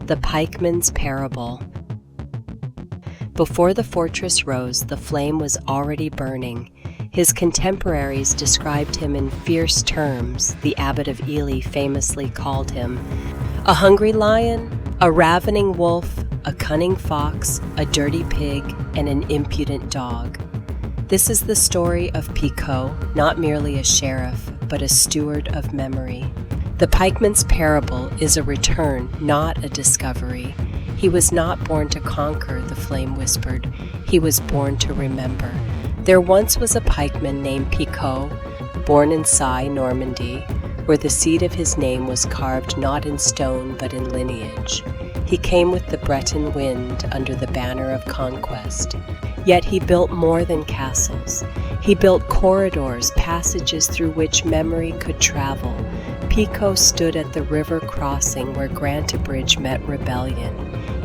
The Pikeman's Parable. Before the fortress rose, the flame was already burning. His contemporaries described him in fierce terms. The abbot of Ely famously called him a hungry lion, a ravening wolf, a cunning fox, a dirty pig, and an impudent dog. This is the story of Picot, not merely a sheriff, but a steward of memory. The Pikeman's Parable is a return, not a discovery. He was not born to conquer, the flame whispered. He was born to remember. There once was a pikeman named Picot, born in Sai, Normandy, where the seed of his name was carved not in stone but in lineage. He came with the Breton wind under the banner of Conquest. Yet he built more than castles. He built corridors, passages through which memory could travel. Picot stood at the river crossing where Grantebridge met rebellion.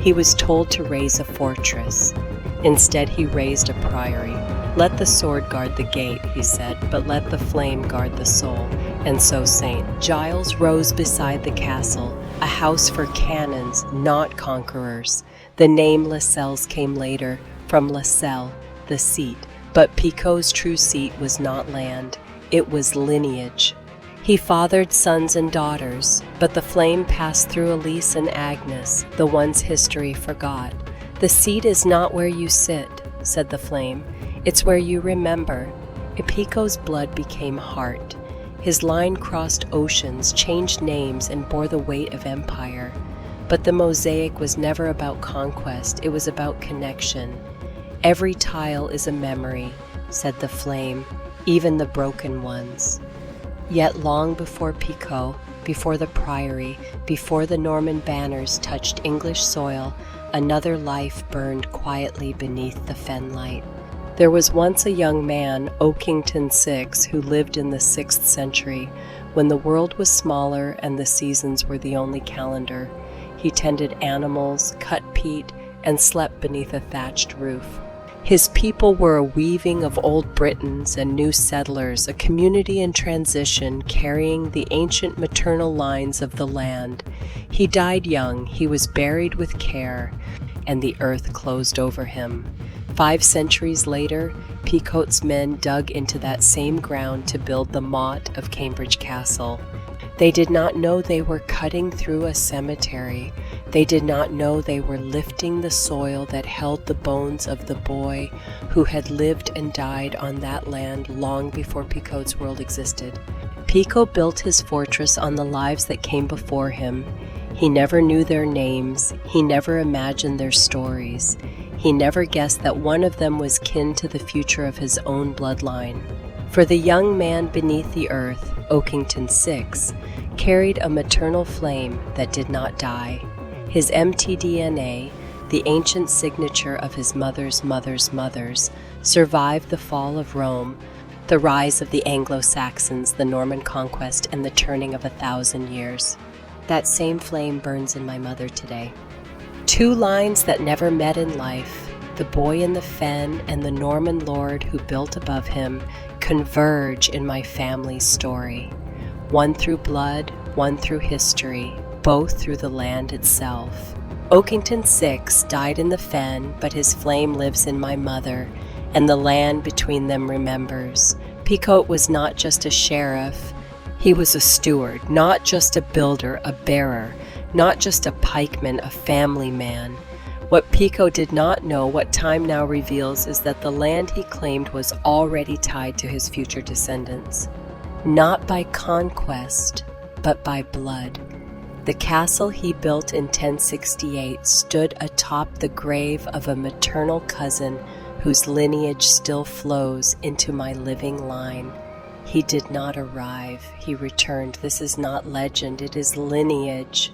He was told to raise a fortress. Instead, he raised a priory. Let the sword guard the gate, he said, but let the flame guard the soul. And so St. Giles rose beside the castle, a house for cannons, not conquerors. The name Lascelles came later, from Lascelles, the seat. But Picot's true seat was not land, it was lineage. He fathered sons and daughters, but the flame passed through Elise and Agnes, the ones history forgot. The seat is not where you sit, said the flame, it's where you remember. Picot's blood became heart. His line crossed oceans, changed names, and bore the weight of empire. But the mosaic was never about conquest, it was about connection. Every tile is a memory, said the flame, even the broken ones. Yet long before Picot, before the priory, before the Norman banners touched English soil, another life burned quietly beneath the fenlight. There was once a young man, Oakington 6, who lived in the 6th century, when the world was smaller and the seasons were the only calendar. He tended animals, cut peat, and slept beneath a thatched roof. His people were a weaving of old Britons and new settlers, a community in transition carrying the ancient maternal lines of the land. He died young, he was buried with care, and the earth closed over him. 5 centuries later, Picot's men dug into that same ground to build the motte of Cambridge Castle. They did not know they were cutting through a cemetery. They did not know they were lifting the soil that held the bones of the boy who had lived and died on that land long before Picot's world existed. Picot built his fortress on the lives that came before him. He never knew their names. He never imagined their stories. He never guessed that one of them was kin to the future of his own bloodline. For the young man beneath the earth, Oakington 6, carried a maternal flame that did not die. His mtDNA, the ancient signature of his mother's mother's mothers, survived the fall of Rome, the rise of the Anglo-Saxons, the Norman conquest, and the turning of 1,000 years. That same flame burns in my mother today. 2 lines that never met in life, the boy in the fen and the Norman lord who built above him, converge in my family's story. One through blood, one through history, both through the land itself. Oakington 6 died in the fen, but his flame lives in my mother, and the land between them remembers. Picot was not just a sheriff, he was a steward, not just a builder, a bearer, not just a pikeman, a family man. What Picot did not know, what time now reveals, is that the land he claimed was already tied to his future descendants. Not by conquest, but by blood. The castle he built in 1068 stood atop the grave of a maternal cousin whose lineage still flows into my living line. He did not arrive, he returned. This is not legend, it is lineage.